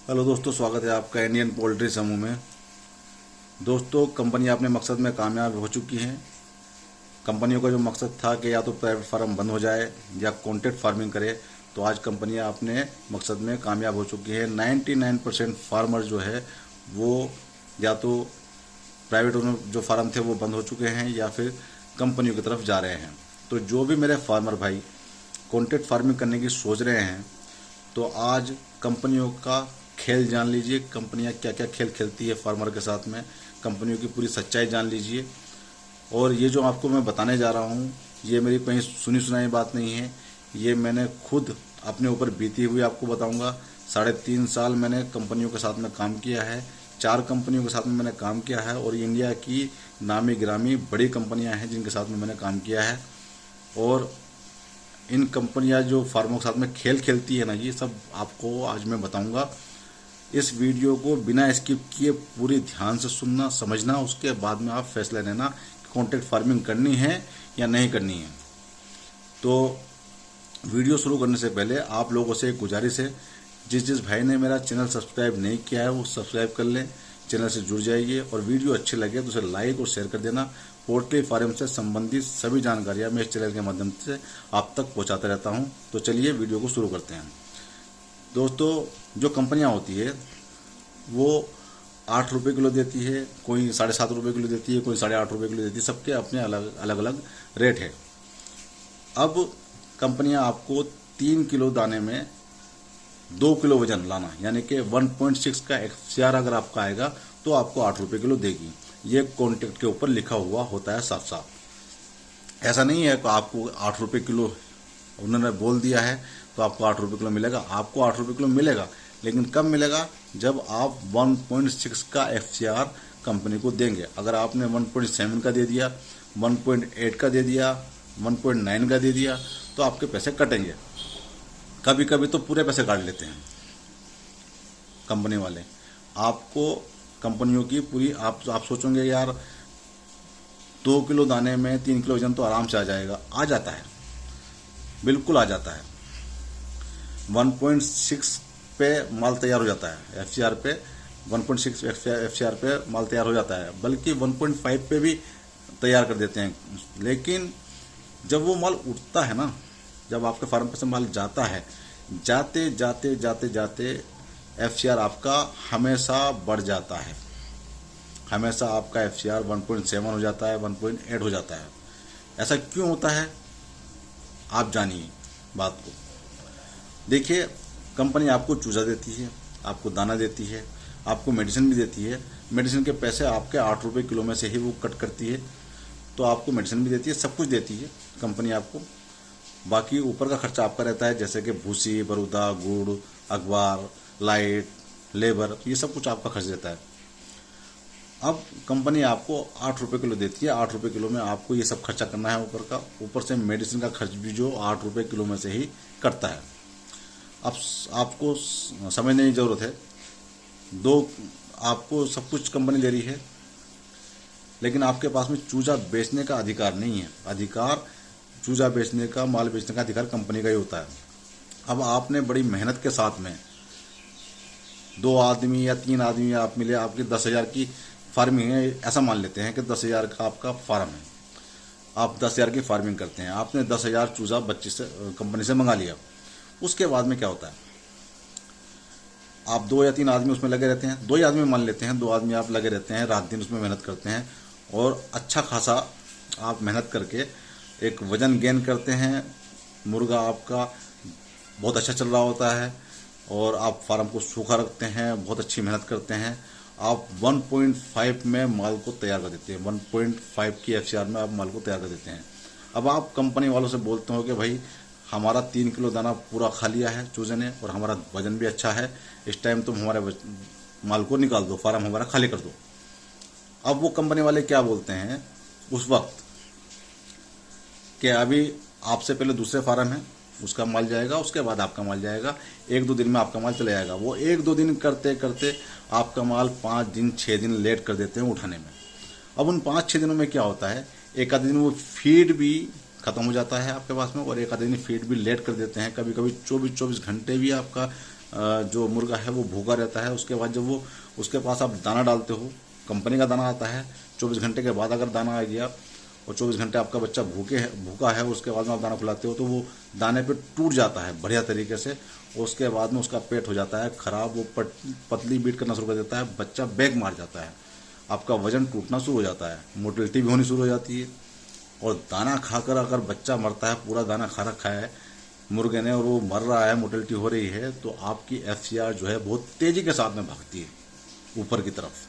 Hello दोस्तों, स्वागत है आपका इंडियन पोल्ट्री समूह में। दोस्तों, कंपनी अपने मकसद में कामयाब हो चुकी है। कंपनियों का जो मकसद था कि या तो प्राइवेट फार्म बंद हो जाए या कॉन्ट्रैक्ट फार्मिंग करे, तो आज कंपनियां अपने मकसद में कामयाब हो चुकी है। 99% फार्मर जो है वो या तो प्राइवेट जो फार्म थे वो बंद हो चुके हैं या फिर कंपनियों की तरफ जा रहे हैं। तो जो भी मेरे फार्मर भाई कॉन्ट्रैक्ट फार्मिंग करने की सोच रहे हैं, तो आज कंपनियों का खेल जान लीजिए। कंपनियां क्या क्या खेल खेलती है फार्मर के साथ में, कंपनियों की पूरी सच्चाई जान लीजिए। और ये जो आपको मैं बताने जा रहा हूँ, ये मेरी कहीं सुनी सुनाई बात नहीं है, ये मैंने खुद अपने ऊपर बीती हुई आपको बताऊंगा। 3.5 साल मैंने कंपनियों के साथ में काम किया है, 4 कंपनियों के साथ में मैंने काम किया है, और इंडिया की नामी गिरामी बड़ी कंपनियां हैं जिनके साथ में मैंने काम किया है। और इन कंपनियां जो फार्मों के साथ में खेल खेलती है ना, ये सब आपको आज मैं बताऊंगा। इस वीडियो को बिना स्किप किए पूरी ध्यान से सुनना, समझना, उसके बाद में आप फैसला लेना कि कॉन्ट्रैक्ट फार्मिंग करनी है या नहीं करनी है। तो वीडियो शुरू करने से पहले आप लोगों से एक गुजारिश है, जिस भाई ने मेरा चैनल सब्सक्राइब नहीं किया है वो सब्सक्राइब कर लें, चैनल से जुड़ जाइए। और वीडियो अच्छी लगे तो उसे लाइक और शेयर कर देना। पोल्ट्री फार्म से संबंधित सभी जानकारियाँ मैं इस चैनल के माध्यम से आप तक पहुँचाता रहता हूँ। तो चलिए वीडियो को शुरू करते हैं। दोस्तों, जो कंपनियां होती है वो 8 रुपये किलो देती है, कोई 7.5 रुपये किलो देती है, कोई 8.5 रुपये किलो देती है, सबके अपने अलग अलग रेट है। अब कंपनियां आपको 3 किलो दाने में 2 किलो वजन लाना, यानी कि 1.6 का FCR अगर आपका आएगा तो आपको 8 रुपये किलो देगी। ये कॉन्ट्रैक्ट के ऊपर लिखा हुआ होता है साफ साफ। ऐसा नहीं है कि आपको 8 रुपये किलो उन्होंने बोल दिया है तो आपको 8 रुपये किलो मिलेगा। आपको 8 रुपये किलो मिलेगा, लेकिन कब मिलेगा? जब आप 1.6 का FCR कंपनी को देंगे। अगर आपने 1.7 का दे दिया, 1.8 का दे दिया, 1.9 का दे दिया, तो आपके पैसे कटेंगे। कभी कभी तो पूरे पैसे काट लेते हैं कंपनी वाले। आपको कंपनियों की पूरी आप सोचोगे यार 2 किलो दाने में 3 किलो वजन तो आराम से आ जाएगा। आ जाता है, बिल्कुल आ जाता है। 1.6 पे माल तैयार हो जाता है, FCR पे 1.6 FCR पे माल तैयार हो जाता है, बल्कि 1.5 पे भी तैयार कर देते हैं। लेकिन जब वो माल उठता है ना, जब आपके फार्म पे से माल जाता है, जाते जाते जाते जाते FCR आपका हमेशा बढ़ जाता है। हमेशा आपका FCR 1.7 हो जाता है, 1.8 हो जाता है। ऐसा क्यों होता है, आप जानिए बात को। देखिए, कंपनी आपको चूजा देती है, आपको दाना देती है, आपको मेडिसिन भी देती है। मेडिसिन के पैसे आपके 8 रुपये किलो में से ही वो कट करती है, तो आपको मेडिसिन भी देती है, सब कुछ देती है कंपनी आपको। बाकी ऊपर का खर्चा आपका रहता है, जैसे कि भूसी, बरूदा, गुड़, अखबार, लाइट, लेबर, ये सब कुछ आपका खर्च रहता है। अब कंपनी आपको 8 रुपये किलो देती है, 8 रुपये किलो में आपको ये सब खर्चा करना है ऊपर का। ऊपर से मेडिसिन का खर्च भी जो 8 रुपये किलो में से ही कटता है। अब आपको समझने की ज़रूरत है, आपको सब कुछ कंपनी दे रही है, लेकिन आपके पास में चूजा बेचने का अधिकार नहीं है। चूजा बेचने का, माल बेचने का अधिकार कंपनी का ही होता है। अब आपने बड़ी मेहनत के साथ में 2 आदमी या 3 आदमी आप मिले, आपकी 10,000 की फार्मिंग है, ऐसा मान लेते हैं कि 10,000 का आपका फार्म है, आप 10,000 की फार्मिंग करते हैं। आपने 10,000 चूजा बच्चे से कंपनी से मंगा लिया। उसके बाद में क्या होता है, आप 2 या 3 आदमी उसमें लगे रहते हैं, 2 ही आदमी मान लेते हैं, 2 आदमी आप लगे रहते हैं, रात दिन उसमें मेहनत करते हैं, और अच्छा खासा आप मेहनत करके एक वजन गेन करते हैं। मुर्गा आपका बहुत अच्छा चल रहा होता है, और आप फार्म को सूखा रखते हैं, बहुत अच्छी मेहनत करते हैं। आप 1.5 में माल को तैयार कर देते हैं, 1.5 की FCR में आप माल को तैयार कर देते हैं। अब आप कंपनी वालों से बोलते हो कि भाई हमारा 3 किलो दाना पूरा खा लिया है चूजे ने, और हमारा वजन भी अच्छा है, इस टाइम तुम हमारे माल को निकाल दो, फार्म हमारा खाली कर दो। अब वो कंपनी वाले क्या बोलते हैं उस वक्त कि अभी आपसे पहले दूसरे फार्म है, उसका माल जाएगा, उसके बाद आपका माल जाएगा, 1-2 दिन में आपका माल चला जाएगा। वो 1-2 दिन करते करते आपका माल 5 दिन 6 दिन लेट कर देते हैं उठाने में। अब उन 5-6 दिनों में क्या होता है, एक आध दिन वो फीड भी खत्म हो जाता है आपके पास में, और एक आध दिन फीड भी लेट कर देते हैं। कभी कभी 24-24 घंटे भी आपका जो मुर्गा है वो भूखा रहता है। उसके बाद जब वो उसके पास आप दाना डालते हो, कंपनी का दाना आता है, 24 घंटे के बाद अगर दाना आ गया और 24 घंटे आपका बच्चा भूखा है, उसके बाद में आप दाना खिलाते हो तो वो दाने पे टूट जाता है बढ़िया तरीके से। उसके बाद में उसका पेट हो जाता है खराब, वो पतली बीट करना शुरू कर देता है, बच्चा बैग मार जाता है, आपका वजन टूटना शुरू हो जाता है, मोटिलिटी भी होनी शुरू हो जाती है। और दाना खाकर अगर बच्चा मरता है, पूरा दाना खा रखा है मुर्गे ने और वो मर रहा है, मोटिलिटी हो रही है, तो आपकी FCR जो है बहुत तेज़ी के साथ में भागती है ऊपर की तरफ।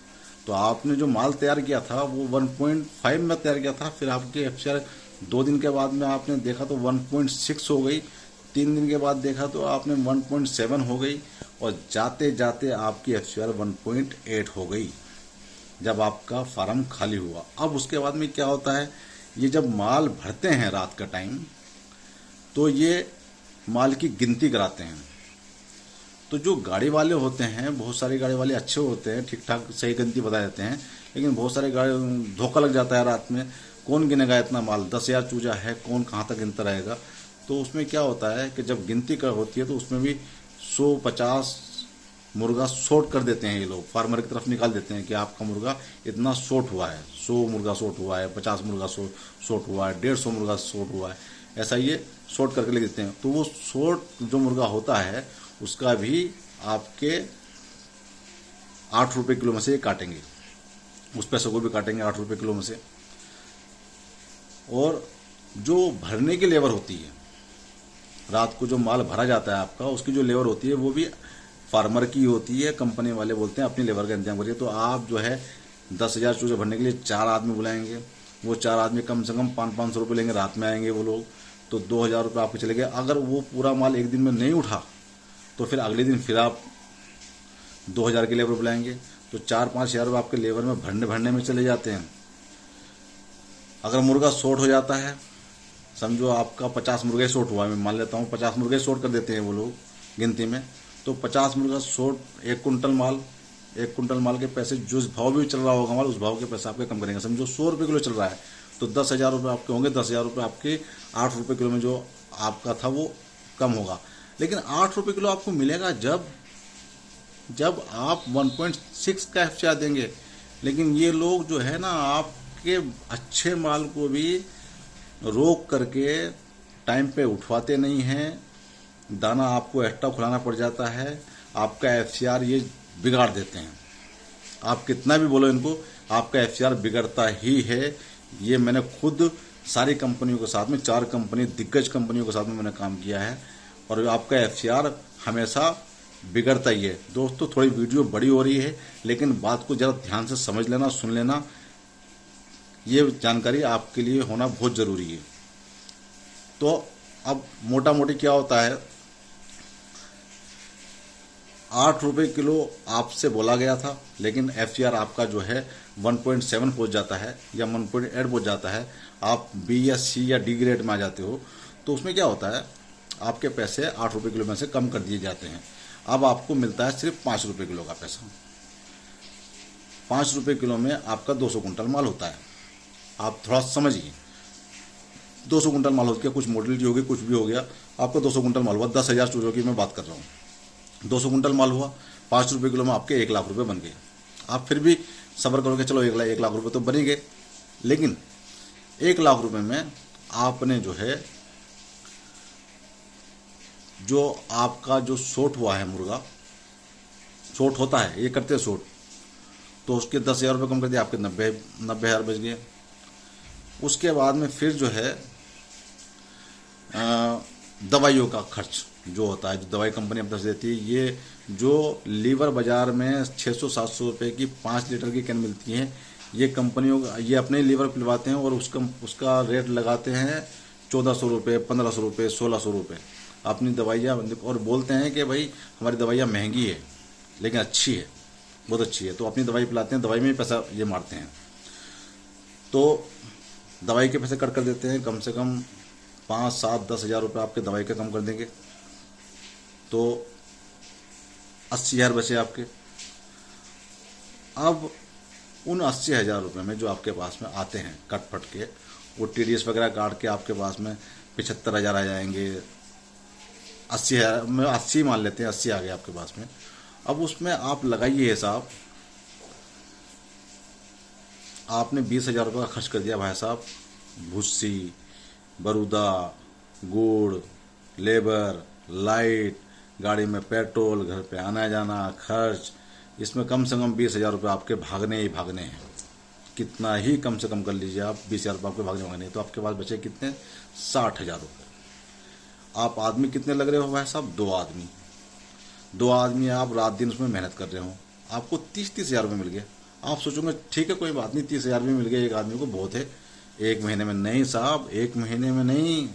तो आपने जो माल तैयार किया था वो 1.5 में तैयार किया था, फिर आपकी FCR 2 दिन के बाद में आपने देखा तो 1.6 हो गई, 3 दिन के बाद देखा तो आपने 1.7 हो गई, और जाते जाते आपकी FCR 1.8 हो गई जब आपका फार्म खाली हुआ। अब उसके बाद में क्या होता है, ये जब माल भरते हैं रात का टाइम, तो ये माल की गिनती कराते हैं। तो जो गाड़ी वाले होते हैं, बहुत सारे गाड़ी वाले अच्छे होते हैं, ठीक ठाक सही गिनती बता देते हैं, लेकिन बहुत सारे गाड़ी धोखा लग जाता है रात में। कौन गिनेगा इतना माल, 10,000 चूजा है, कौन कहाँ तक गिनता रहेगा। तो उसमें क्या होता है कि जब गिनती कर होती है तो उसमें भी 100-50 मुर्गा शॉर्ट कर देते हैं ये लोग, फार्मर की तरफ निकाल देते हैं कि आपका मुर्गा इतना शॉर्ट हुआ है, 100 मुर्गा शॉर्ट हुआ है, 50 मुर्गा शॉर्ट हुआ है, 150 मुर्गा शॉर्ट हुआ है, ऐसा ये शॉर्ट करके ले देते हैं। तो वो शॉर्ट जो मुर्गा होता है उसका भी आपके 8 रुपये किलो में से काटेंगे, उस पैसे को भी काटेंगे 8 रुपये किलो में से। और जो भरने की लेबर होती है, रात को जो माल भरा जाता है आपका, उसकी जो लेबर होती है वो भी फार्मर की होती है। कंपनी वाले बोलते हैं अपनी लेबर का इंतजाम करिए। तो आप जो है 10,000 चूजे भरने के लिए 4 आदमी बुलाएंगे, वो 4 आदमी कम से कम 500-500 रुपये लेंगे, रात में आएंगे वो लोग, तो 2,000 रुपये आपके चले गए। अगर वो पूरा माल एक दिन में नहीं उठा तो फिर अगले दिन फिर आप 2,000 की लेबर बुलाएंगे, तो 4-5 हज़ार रुपये आपके लेबर में भरने में चले जाते हैं। अगर मुर्गा शॉर्ट हो जाता है, समझो आपका 50 मुर्गे शॉर्ट हुआ है, मैं मान लेता हूँ 50 मुर्गे शॉर्ट कर देते हैं वो लोग गिनती में, तो 50 मुर्गा शॉर्ट, 1 कुंटल माल के पैसे, जो भाव भी चल रहा होगा माल, उस भाव के पैसे आपके कम करेंगे। समझो 100 रुपये किलो चल रहा है तो 10,000 रुपये आपके होंगे, 10,000 रुपये आपके 8 रुपये किलो में जो आपका था वो कम होगा। लेकिन 8 रुपये किलो आपको मिलेगा जब आप 1.6 का FCR देंगे। लेकिन ये लोग जो है ना, आपके अच्छे माल को भी रोक करके टाइम पे उठवाते नहीं हैं, दाना आपको एक्स्ट्रा खुलाना पड़ जाता है, आपका FCR ये बिगाड़ देते हैं। आप कितना भी बोलो इनको, आपका FCR बिगड़ता ही है। ये मैंने खुद सारी कंपनियों के साथ में, 4 कंपनी दिग्गज कंपनियों के साथ में मैंने काम किया है, और आपका FCR हमेशा बिगड़ता ही है। दोस्तों थोड़ी वीडियो बड़ी हो रही है, लेकिन बात को ज़रा ध्यान से समझ लेना, सुन लेना, ये जानकारी आपके लिए होना बहुत ज़रूरी है। तो अब मोटा मोटी क्या होता है, 8 रुपये किलो आपसे बोला गया था, लेकिन FCR आपका जो है 1.7 पहुँच जाता है या 1.8 पहुँच जाता है, आप B या C या D ग्रेड में आ जाते हो, तो उसमें क्या होता है, आपके पैसे 8 रुपये किलो में से कम कर दिए जाते हैं। अब आपको मिलता है सिर्फ 5 रुपये किलो का पैसा। 5 रुपये किलो में आपका 200 कुंटल माल होता है। आप थोड़ा समझिए, 200 कुंटल माल हो गया, कुछ मोडिलिटी होगी, कुछ भी हो गया, आपका 200 कुंटल माल हुआ, 10,000 चूजों की मैं बात कर रहा हूँ। 200 कुंटल माल हुआ, 5 रुपये किलो में आपके 1 लाख रुपये बन गए। आप फिर भी सब्र करोगे, चलो 1 लाख रुपये तो बन ही गए, लेकिन 1 लाख रुपये में आपने जो है, जो आपका जो शॉर्ट हुआ है मुर्गा, शॉर्ट होता है, ये करते हैं शॉर्ट, तो उसके 10,000 रुपये कम कर दिए, आपके 90,000 बच गए। उसके बाद में फिर जो है दवाइयों का खर्च जो होता है, जो दवाई कंपनी अब 10 देती है, ये जो लीवर बाज़ार में 600-700 रुपये की 5 लीटर की कैन मिलती है, ये कंपनियों ये अपने लीवर पिलवाते हैं और उसका रेट लगाते हैं 1400 रुपये, 1500 रुपये, 1600 रुपये अपनी दवाइयाँ, और बोलते हैं कि भाई हमारी दवाइयाँ महंगी है लेकिन अच्छी है, बहुत अच्छी है, तो अपनी दवाई पिलाते हैं, दवाई में ही पैसा ये मारते हैं। तो दवाई के पैसे कट कर देते हैं, कम से कम 5, 7, 10 हज़ार रुपये आपके दवाई के कम कर देंगे, तो 80,000 बचे आपके। अब उन 80,000 रुपये में जो आपके पास में आते हैं कट फट के, वो TDS वगैरह काट के आपके पास में 75,000 आ जाएंगे, 80 है, मैं 80 मान लेते हैं, 80 आ गए आपके पास में। अब उसमें आप लगाइए हिसाब, आपने 20,000 रुपये का खर्च कर दिया भाई साहब, भुस्सी, बरूदा, गुड़, लेबर, लाइट, गाड़ी में पेट्रोल, घर पे आना जाना खर्च, इसमें कम से कम 20,000 रुपये आपके भागने ही भागने हैं। कितना ही कम से कम कर लीजिए आप, 20,000 रुपये आपके भागने हैं, तो आपके पास बचे कितने, 60,000 रुपये। आप आदमी कितने लग रहे हो भाई साहब, 2 आदमी, 2 आदमी आप रात दिन उसमें मेहनत कर रहे हो, आपको 30,000 रुपये मिल गए। आप सोचोगे ठीक है कोई बात नहीं, 30,000 रुपये मिल गए एक आदमी को, बहुत है एक महीने में। नहीं साहब, एक महीने में नहीं,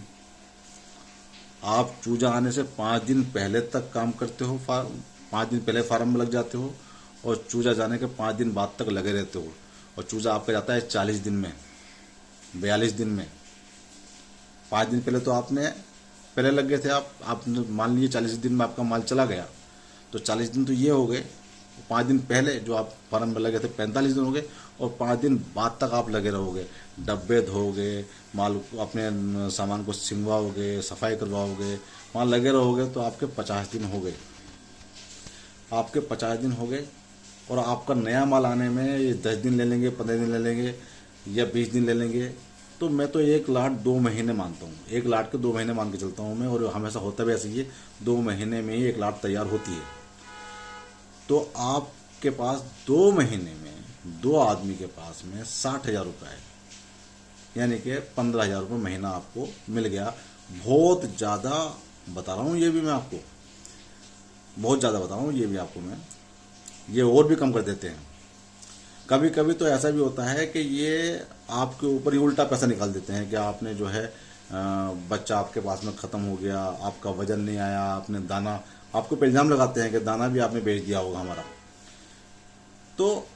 आप चूजा आने से 5 दिन पहले तक काम करते हो, 5 दिन पहले फार्म में लग जाते हो, और चूजा जाने के 5 दिन बाद तक लगे रहते हो, और चूजा आपका जाता है 40 दिन में, 42 दिन में। 5 दिन पहले तो आपने पहले लग गए थे, आप मान लीजिए 40 दिन में आपका माल चला गया, तो 40 दिन तो ये हो गए। 5 दिन पहले जो आप फार्म में लगे थे 45 दिन हो गए, और 5 दिन बाद तक आप लगे रहोगे, डब्बे धोगे, माल अपने सामान को सिंगवाओगे, सफाई करवाओगे, वहाँ लगे रहोगे, तो आपके 50 दिन हो गए। आपके 50 दिन हो गए, और आपका नया माल आने में ये 10 दिन ले लेंगे, 15 दिन ले लेंगे, या 20 दिन ले लेंगे। तो मैं तो एक लाट 2 महीने मानता हूँ, एक लाट के 2 महीने मान के चलता हूँ मैं, और हमेशा होता भी ऐसे ही है, 2 महीने में ही एक लाट तैयार होती है। तो आपके पास 2 महीने में 2 आदमी के पास में 60,000 रुपये है, यानी कि 15,000 रुपये महीना आपको मिल गया। बहुत ज़्यादा बता रहा हूँ ये भी मैं आपको, बहुत ज़्यादा बता रहा हूँ ये भी आपको मैं, ये और भी कम कर देते हैं। कभी कभी तो ऐसा भी होता है कि ये आपके ऊपर ही उल्टा पैसा निकाल देते हैं कि आपने जो है बच्चा आपके पास में ख़त्म हो गया, आपका वजन नहीं आया, आपने दाना, आपको पे इल्ज़ाम लगाते हैं कि दाना भी आपने बेच दिया होगा हमारा। तो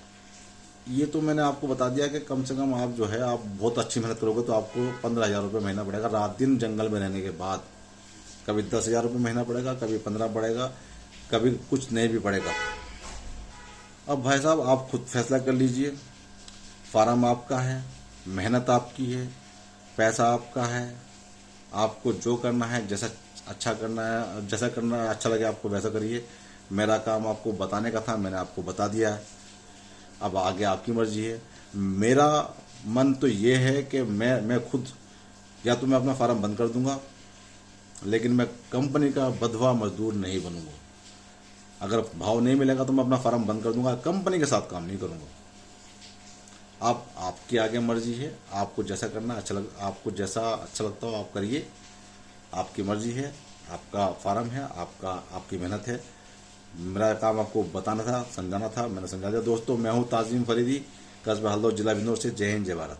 ये तो मैंने आपको बता दिया कि कम से कम आप जो है, आप बहुत अच्छी मेहनत करोगे तो आपको 15,000 रुपये महीना पड़ेगा, रात दिन जंगल में रहने के बाद। कभी 10,000 रुपये महीना पड़ेगा, कभी 15 पड़ेगा, कभी कुछ नहीं भी पड़ेगा। अब भाई साहब आप खुद फैसला कर लीजिए, फार्म आपका है, मेहनत आपकी है, पैसा आपका है, आपको जो करना है, जैसा अच्छा करना है, जैसा करना अच्छा लगे आपको वैसा करिए। मेरा काम आपको बताने का था, मैंने आपको बता दिया है, अब आगे आपकी मर्जी है। मेरा मन तो ये है कि मैं खुद, या तो मैं अपना फार्म बंद कर दूंगा, लेकिन मैं कंपनी का बंधुआ मजदूर नहीं बनूंगा। अगर भाव नहीं मिलेगा तो मैं अपना फार्म बंद कर दूंगा, कंपनी के साथ काम नहीं करूंगा। आप आपकी आगे मर्जी है, आपको जैसा करना आपको जैसा अच्छा लगता हो आप करिए, आपकी मर्जी है, आपका फार्म है, आपकी मेहनत है। मेरा काम आपको बताना था, समझाना था, मैंने समझा दिया। दोस्तों, मैं हूँ ताजिम फरीदी, कस्बा हल्दौर, जिला बिजनौर से। जय हिंद, जय भारत।